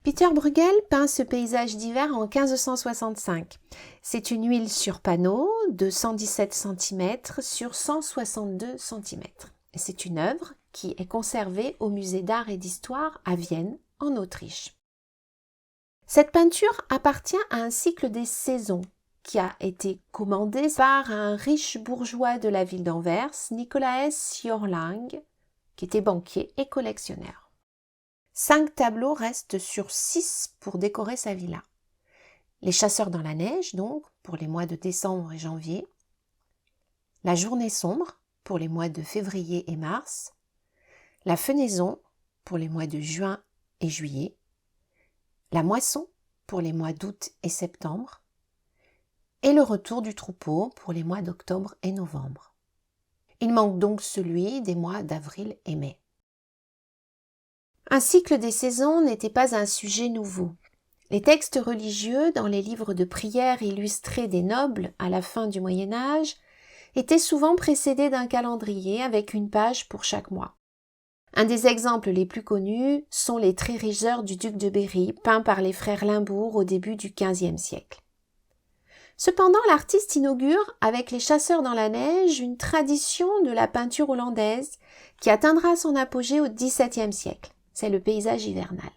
Peter Bruegel peint ce paysage d'hiver en 1565. C'est une huile sur panneau de 117 cm sur 162 cm. C'est une œuvre qui est conservée au musée d'art et d'histoire à Vienne, en Autriche. Cette peinture appartient à un cycle des saisons qui a été commandé par un riche bourgeois de la ville d'Anvers, Nicolaes Jorlang, qui était banquier et collectionneur. 5 tableaux restent sur 6 pour décorer sa villa. Les chasseurs dans la neige, donc, pour les mois de décembre et janvier. La journée sombre, pour les mois de février et mars. La fenaison, pour les mois de juin et juillet. La moisson, pour les mois d'août et septembre. Et le retour du troupeau, pour les mois d'octobre et novembre. Il manque donc celui des mois d'avril et mai. Un cycle des saisons n'était pas un sujet nouveau. Les textes religieux dans les livres de prières illustrés des nobles à la fin du Moyen Âge étaient souvent précédés d'un calendrier avec une page pour chaque mois. Un des exemples les plus connus sont les Trérigeurs du duc de Berry, peints par les frères Limbourg au début du XVe siècle. Cependant, l'artiste inaugure avec les chasseurs dans la neige une tradition de la peinture hollandaise qui atteindra son apogée au XVIIe siècle. C'est le paysage hivernal.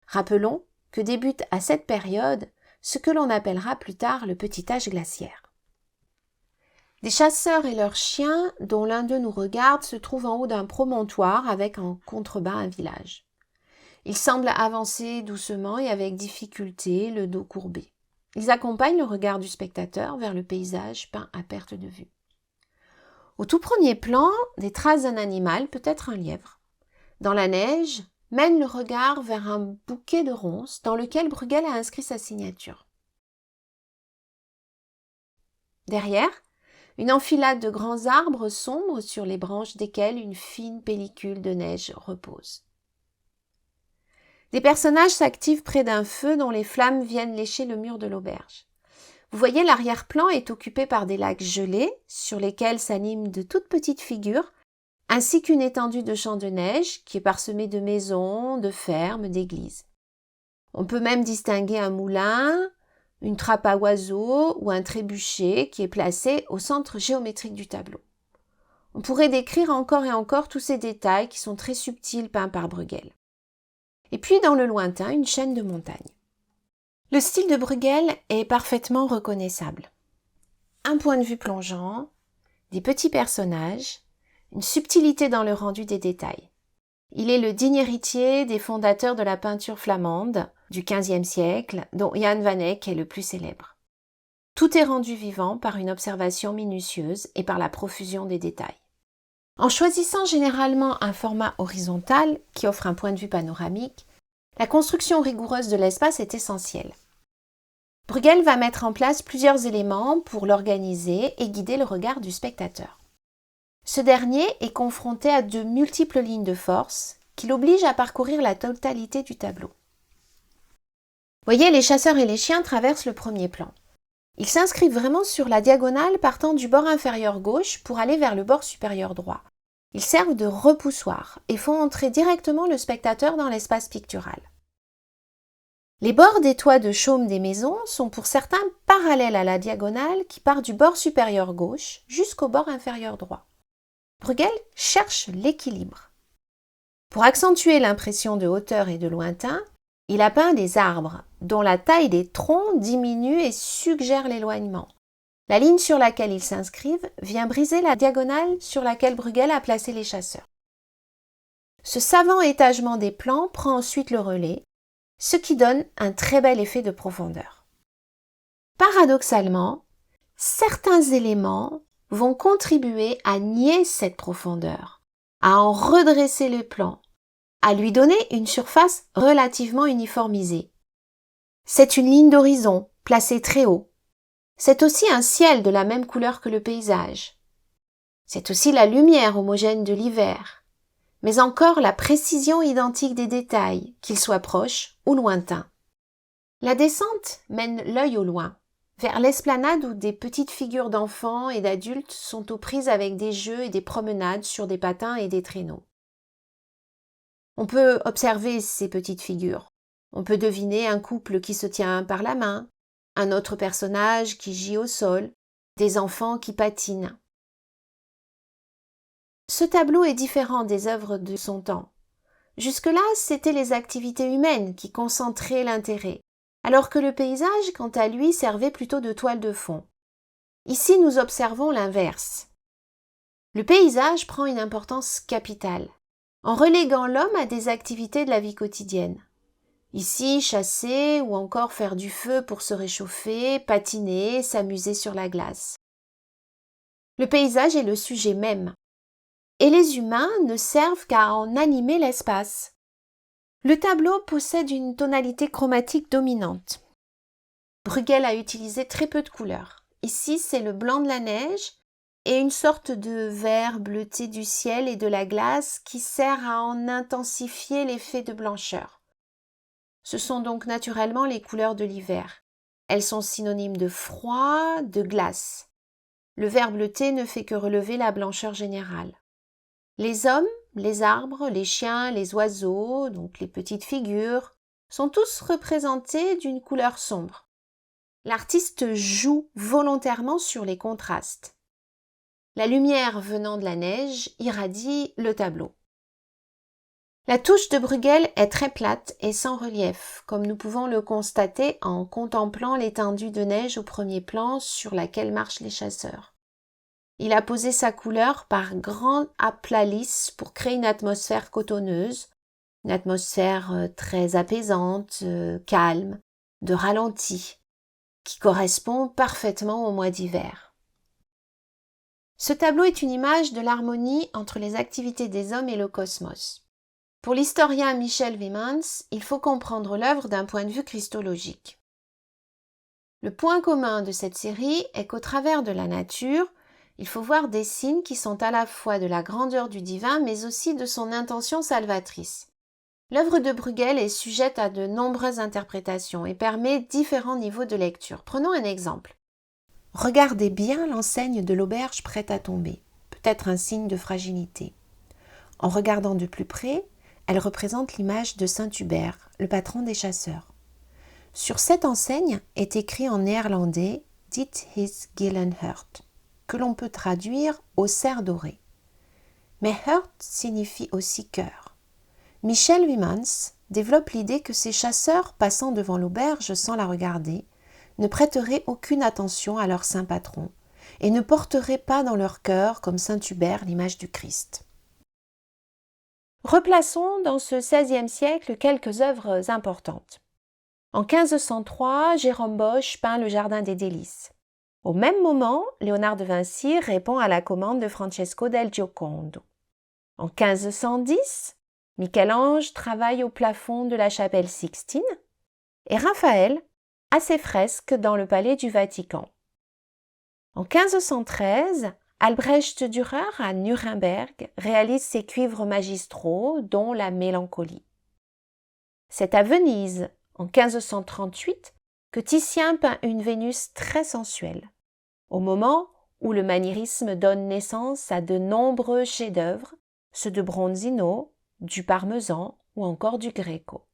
Rappelons que débute à cette période ce que l'on appellera plus tard le petit âge glaciaire. Des chasseurs et leurs chiens, dont l'un d'eux nous regarde, se trouvent en haut d'un promontoire avec en contrebas un village. Ils semblent avancer doucement et avec difficulté, le dos courbé. Ils accompagnent le regard du spectateur vers le paysage peint à perte de vue. Au tout premier plan, des traces d'un animal, peut-être un lièvre. Dans la neige, mène le regard vers un bouquet de ronces dans lequel Bruegel a inscrit sa signature. Derrière, une enfilade de grands arbres sombres sur les branches desquels une fine pellicule de neige repose. Des personnages s'activent près d'un feu dont les flammes viennent lécher le mur de l'auberge. Vous voyez, l'arrière-plan est occupé par des lacs gelés sur lesquels s'animent de toutes petites figures, ainsi qu'une étendue de champs de neige qui est parsemée de maisons, de fermes, d'églises. On peut même distinguer un moulin, une trappe à oiseaux ou un trébuchet qui est placé au centre géométrique du tableau. On pourrait décrire encore et encore tous ces détails qui sont très subtils peints par Bruegel. Et puis dans le lointain, une chaîne de montagnes. Le style de Bruegel est parfaitement reconnaissable. Un point de vue plongeant, des petits personnages, une subtilité dans le rendu des détails. Il est le digne héritier des fondateurs de la peinture flamande du XVe siècle, dont Jan van Eyck est le plus célèbre. Tout est rendu vivant par une observation minutieuse et par la profusion des détails. En choisissant généralement un format horizontal qui offre un point de vue panoramique, la construction rigoureuse de l'espace est essentielle. Bruegel va mettre en place plusieurs éléments pour l'organiser et guider le regard du spectateur. Ce dernier est confronté à de multiples lignes de force qui l'obligent à parcourir la totalité du tableau. Voyez, les chasseurs et les chiens traversent le premier plan. Ils s'inscrivent vraiment sur la diagonale partant du bord inférieur gauche pour aller vers le bord supérieur droit. Ils servent de repoussoir et font entrer directement le spectateur dans l'espace pictural. Les bords des toits de chaume des maisons sont pour certains parallèles à la diagonale qui part du bord supérieur gauche jusqu'au bord inférieur droit. Bruegel cherche l'équilibre. Pour accentuer l'impression de hauteur et de lointain, il a peint des arbres dont la taille des troncs diminue et suggère l'éloignement. La ligne sur laquelle ils s'inscrivent vient briser la diagonale sur laquelle Bruegel a placé les chasseurs. Ce savant étagement des plans prend ensuite le relais, ce qui donne un très bel effet de profondeur. Paradoxalement, certains éléments vont contribuer à nier cette profondeur, à en redresser le plan, à lui donner une surface relativement uniformisée. C'est une ligne d'horizon placée très haut. C'est aussi un ciel de la même couleur que le paysage. C'est aussi la lumière homogène de l'hiver, mais encore la précision identique des détails, qu'ils soient proches ou lointains. La descente mène l'œil au loin, vers l'esplanade où des petites figures d'enfants et d'adultes sont aux prises avec des jeux et des promenades sur des patins et des traîneaux. On peut observer ces petites figures. On peut deviner un couple qui se tient par la main, un autre personnage qui gît au sol, des enfants qui patinent. Ce tableau est différent des œuvres de son temps. Jusque-là, c'étaient les activités humaines qui concentraient l'intérêt, alors que le paysage, quant à lui, servait plutôt de toile de fond. Ici, nous observons l'inverse. Le paysage prend une importance capitale, en reléguant l'homme à des activités de la vie quotidienne. Ici, chasser ou encore faire du feu pour se réchauffer, patiner, s'amuser sur la glace. Le paysage est le sujet même, et les humains ne servent qu'à en animer l'espace. Le tableau possède une tonalité chromatique dominante. Bruegel a utilisé très peu de couleurs. Ici, c'est le blanc de la neige et une sorte de vert bleuté du ciel et de la glace qui sert à en intensifier l'effet de blancheur. Ce sont donc naturellement les couleurs de l'hiver. Elles sont synonymes de froid, de glace. Le vert bleuté ne fait que relever la blancheur générale. Les hommes, les arbres, les chiens, les oiseaux, donc les petites figures, sont tous représentés d'une couleur sombre. L'artiste joue volontairement sur les contrastes. La lumière venant de la neige irradie le tableau. La touche de Bruegel est très plate et sans relief, comme nous pouvons le constater en contemplant l'étendue de neige au premier plan sur laquelle marchent les chasseurs. Il a posé sa couleur par grands aplats lisses pour créer une atmosphère cotonneuse, une atmosphère très apaisante, calme, de ralenti, qui correspond parfaitement au mois d'hiver. Ce tableau est une image de l'harmonie entre les activités des hommes et le cosmos. Pour l'historien Michel Wymans, il faut comprendre l'œuvre d'un point de vue christologique. Le point commun de cette série est qu'au travers de la nature, il faut voir des signes qui sont à la fois de la grandeur du divin, mais aussi de son intention salvatrice. L'œuvre de Bruegel est sujette à de nombreuses interprétations et permet différents niveaux de lecture. Prenons un exemple. Regardez bien l'enseigne de l'auberge prête à tomber, peut-être un signe de fragilité. En regardant de plus près, elle représente l'image de Saint Hubert, le patron des chasseurs. Sur cette enseigne est écrit en néerlandais « Dit is Gillenhurt », que l'on peut traduire « au cerf doré ». Mais « hurt » signifie aussi « cœur ». Michel Wymans développe l'idée que ces chasseurs, passant devant l'auberge sans la regarder, ne prêteraient aucune attention à leur saint patron et ne porteraient pas dans leur cœur, comme Saint Hubert, l'image du Christ. Replaçons dans ce XVIe siècle quelques œuvres importantes. En 1503, Jérôme Bosch peint le Jardin des Délices. Au même moment, Léonard de Vinci répond à la commande de Francesco del Giocondo. En 1510, Michel-Ange travaille au plafond de la chapelle Sixtine et Raphaël a ses fresques dans le palais du Vatican. En 1513, Albrecht Dürer à Nuremberg réalise ses cuivres magistraux, dont la Mélancolie. C'est à Venise, en 1538, que Titien peint une Vénus très sensuelle, au moment où le maniérisme donne naissance à de nombreux chefs-d'œuvre, ceux de Bronzino, du Parmesan ou encore du Greco.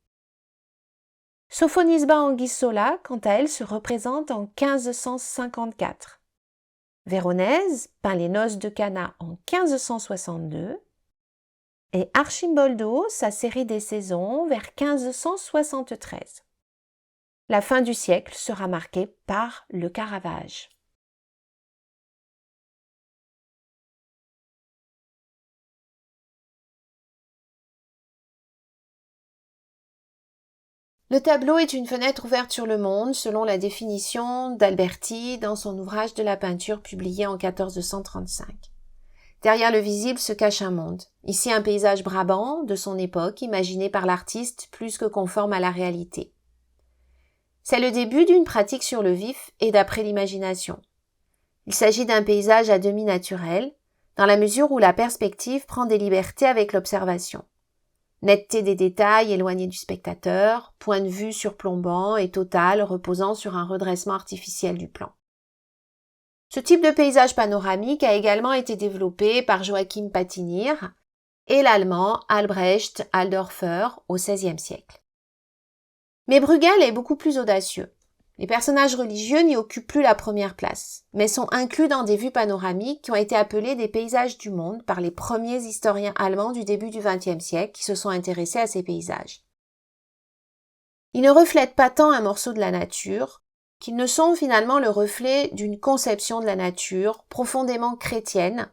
Sophonisba Anguissola, quant à elle, se représente en 1554. Véronèse peint les Noces de Cana en 1562 et Archimboldo sa série des saisons vers 1573. La fin du siècle sera marquée par le Caravage. Le tableau est une fenêtre ouverte sur le monde, selon la définition d'Alberti dans son ouvrage de la peinture publié en 1435. Derrière le visible se cache un monde. Ici un paysage brabant de son époque, imaginé par l'artiste plus que conforme à la réalité. C'est le début d'une pratique sur le vif et d'après l'imagination. Il s'agit d'un paysage à demi naturel, dans la mesure où la perspective prend des libertés avec l'observation. Netteté des détails éloignés du spectateur, point de vue surplombant et total reposant sur un redressement artificiel du plan. Ce type de paysage panoramique a également été développé par Joachim Patinir et l'allemand Albrecht Aldorfer au XVIe siècle. Mais Bruegel est beaucoup plus audacieux. Les personnages religieux n'y occupent plus la première place, mais sont inclus dans des vues panoramiques qui ont été appelées des paysages du monde par les premiers historiens allemands du début du XXe siècle qui se sont intéressés à ces paysages. Ils ne reflètent pas tant un morceau de la nature, qu'ils ne sont finalement le reflet d'une conception de la nature profondément chrétienne,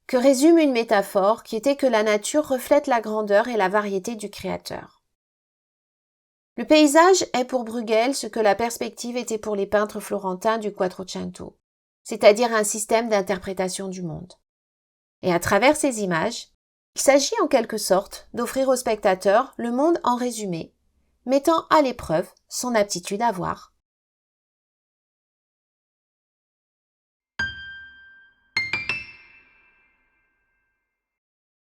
que résume une métaphore qui était que la nature reflète la grandeur et la variété du Créateur. Le paysage est pour Bruegel ce que la perspective était pour les peintres florentins du Quattrocento, c'est-à-dire un système d'interprétation du monde. Et à travers ces images, il s'agit en quelque sorte d'offrir au spectateur le monde en résumé, mettant à l'épreuve son aptitude à voir.